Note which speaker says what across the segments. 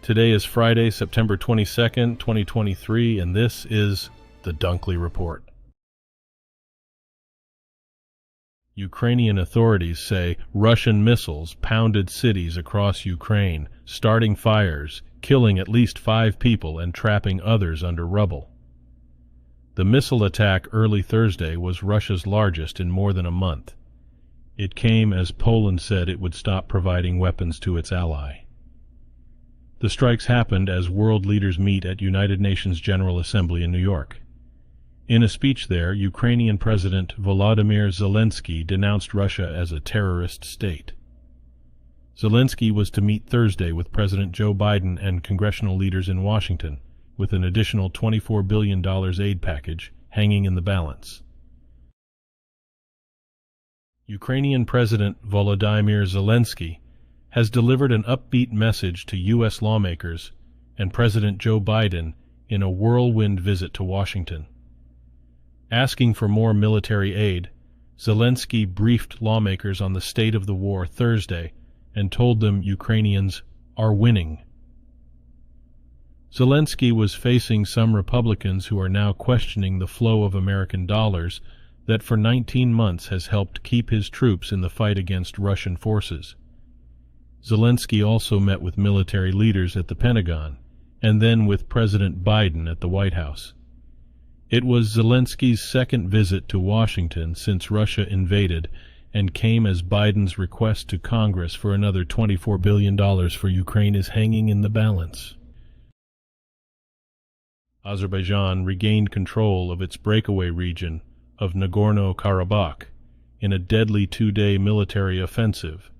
Speaker 1: Today is Friday, September 22nd, 2023, and this is the Dunkley Report. Ukrainian authorities say Russian missiles pounded cities across Ukraine, starting fires, killing at least 5 people and trapping others under rubble. The missile attack early Thursday was Russia's largest in more than a month. It came as Poland said it would stop providing weapons to its ally. The strikes happened as world leaders meet at United Nations General Assembly in New York. In a speech there, Ukrainian President Volodymyr Zelensky denounced Russia as a terrorist state. Zelensky was to meet Thursday with President Joe Biden and congressional leaders in Washington, with an additional $24 billion aid package hanging in the balance. Ukrainian President Volodymyr Zelensky has delivered an upbeat message to U.S. lawmakers and President Joe Biden in a whirlwind visit to Washington. Asking for more military aid, Zelensky briefed lawmakers on the state of the war Thursday and told them Ukrainians are winning. Zelensky was facing some Republicans who are now questioning the flow of American dollars that for 19 months has helped keep his troops in the fight against Russian forces. Zelensky also met with military leaders at the Pentagon, and then with President Biden at the White House. It was Zelensky's second visit to Washington since Russia invaded, and came as Biden's request to Congress for another $24 billion for Ukraine is hanging in the balance. Azerbaijan regained control of its breakaway region of Nagorno-Karabakh in a deadly 2-day military offensive,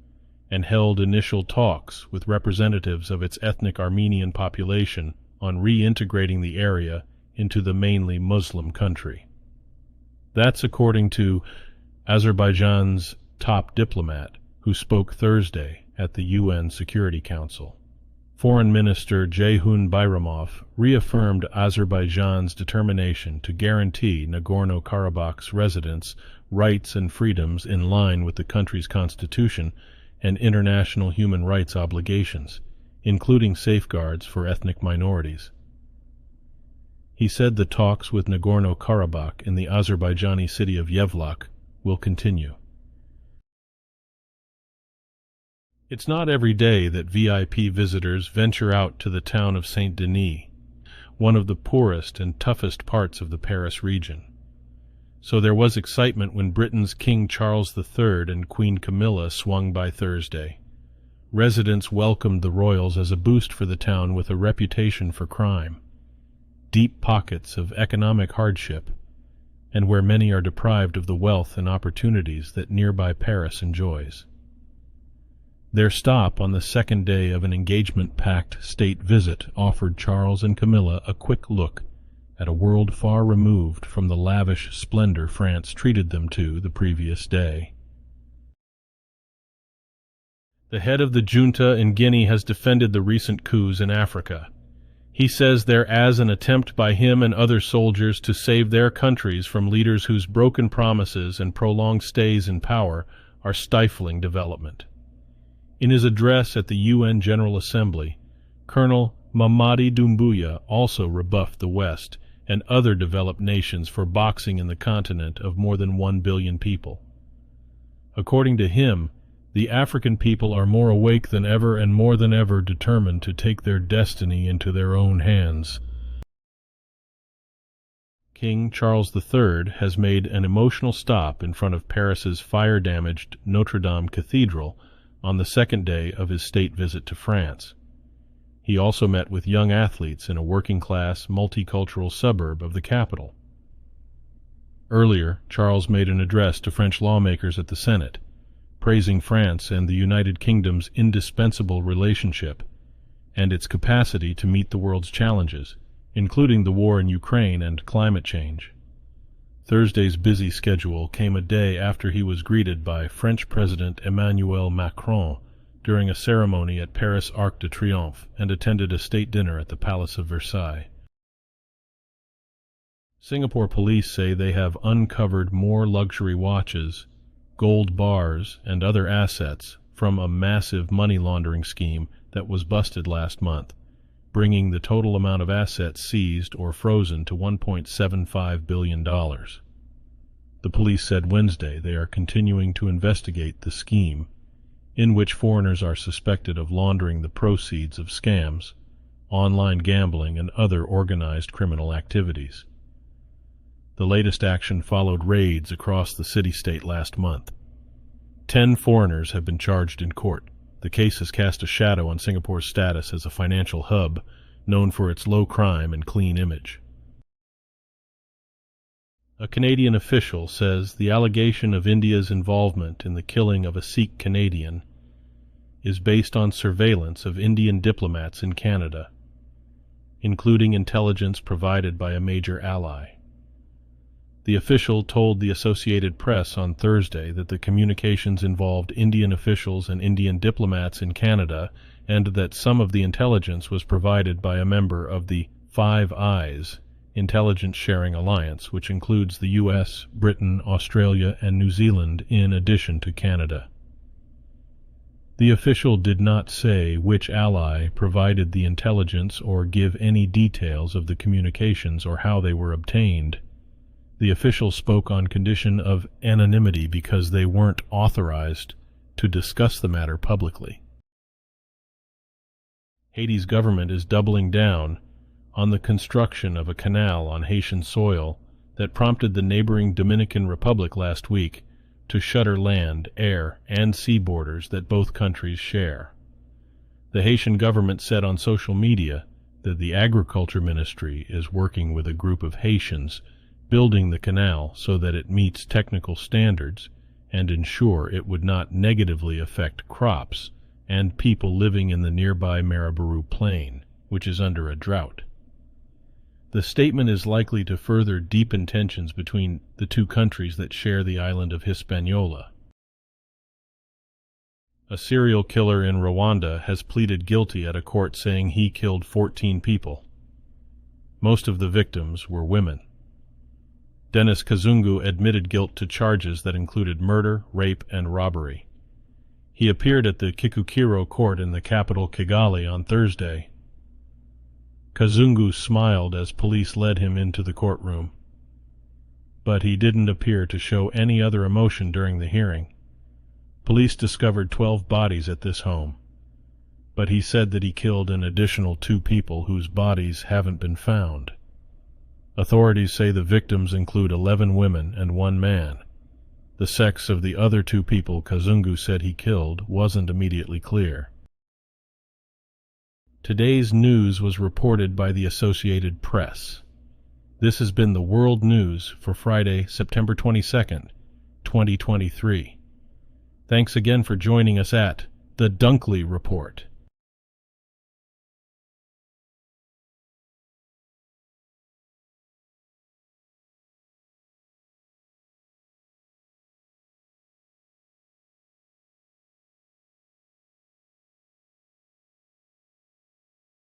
Speaker 1: and held initial talks with representatives of its ethnic Armenian population on reintegrating the area into the mainly Muslim country. That's according to Azerbaijan's top diplomat, who spoke Thursday at the UN Security Council. Foreign Minister Ceyhun Bayramov reaffirmed Azerbaijan's determination to guarantee Nagorno-Karabakh's residents rights and freedoms in line with the country's constitution and international human rights obligations, including safeguards for ethnic minorities. He said the talks with Nagorno-Karabakh in the Azerbaijani city of Yevlak will continue. It's not every day that VIP visitors venture out to the town of Saint-Denis, one of the poorest and toughest parts of the Paris region. So there was excitement when Britain's King Charles III and Queen Camilla swung by Thursday. Residents welcomed the royals as a boost for the town with a reputation for crime, deep pockets of economic hardship, and where many are deprived of the wealth and opportunities that nearby Paris enjoys. Their stop on the second day of an engagement-packed state visit offered Charles and Camilla a quick look at a world far removed from the lavish splendor France treated them to the previous day. The head of the junta in Guinea has defended the recent coups in Africa. He says they're as an attempt by him and other soldiers to save their countries from leaders whose broken promises and prolonged stays in power are stifling development. In his address at the UN General Assembly, Colonel Mamadi Doumbouya also rebuffed the West and other developed nations for boxing in the continent of more than 1 billion people. According to him, the African people are more awake than ever and more than ever determined to take their destiny into their own hands. King Charles III has made an emotional stop in front of Paris's fire-damaged Notre Dame Cathedral on the second day of his state visit to France. He also met with young athletes in a working-class, multicultural suburb of the capital. Earlier, Charles made an address to French lawmakers at the Senate, praising France and the United Kingdom's indispensable relationship and its capacity to meet the world's challenges, including the war in Ukraine and climate change. Thursday's busy schedule came a day after he was greeted by French President Emmanuel Macron during a ceremony at Paris Arc de Triomphe and attended a state dinner at the Palace of Versailles. Singapore police say they have uncovered more luxury watches, gold bars, and other assets from a massive money laundering scheme that was busted last month, bringing the total amount of assets seized or frozen to $1.75 billion. The police said Wednesday they are continuing to investigate the scheme, in which foreigners are suspected of laundering the proceeds of scams, online gambling, and other organized criminal activities. The latest action followed raids across the city-state last month. 10 foreigners have been charged in court. The case has cast a shadow on Singapore's status as a financial hub, known for its low crime and clean image. A Canadian official says the allegation of India's involvement in the killing of a Sikh Canadian is based on surveillance of Indian diplomats in Canada, including intelligence provided by a major ally. The official told the Associated Press on Thursday that the communications involved Indian officials and Indian diplomats in Canada, and that some of the intelligence was provided by a member of the Five Eyes intelligence sharing alliance, which includes the U.S., Britain, Australia, and New Zealand in addition to Canada. The official did not say which ally provided the intelligence or give any details of the communications or how they were obtained. The official spoke on condition of anonymity because they weren't authorized to discuss the matter publicly. Haiti's government is doubling down on the construction of a canal on Haitian soil that prompted the neighboring Dominican Republic last week to shutter land, air, and sea borders that both countries share. The Haitian government said on social media that the Agriculture Ministry is working with a group of Haitians building the canal so that it meets technical standards and ensure it would not negatively affect crops and people living in the nearby Maraburu Plain, which is under a drought. The statement is likely to further deepen tensions between the two countries that share the island of Hispaniola. A serial killer in Rwanda has pleaded guilty at a court saying he killed 14 people. Most of the victims were women. Dennis Kazungu admitted guilt to charges that included murder, rape, and robbery. He appeared at the Kicukiro court in the capital Kigali on Thursday. Kazungu smiled as police led him into the courtroom, but he didn't appear to show any other emotion during the hearing. Police discovered 12 bodies at this home, but he said that he killed an additional 2 people whose bodies haven't been found. Authorities say the victims include 11 women and 1 man. The sex of the other 2 people Kazungu said he killed wasn't immediately clear. Today's news was reported by the Associated Press. This has been the World News for Friday, September 22nd, 2023. Thanks again for joining us at the Dunkley Report.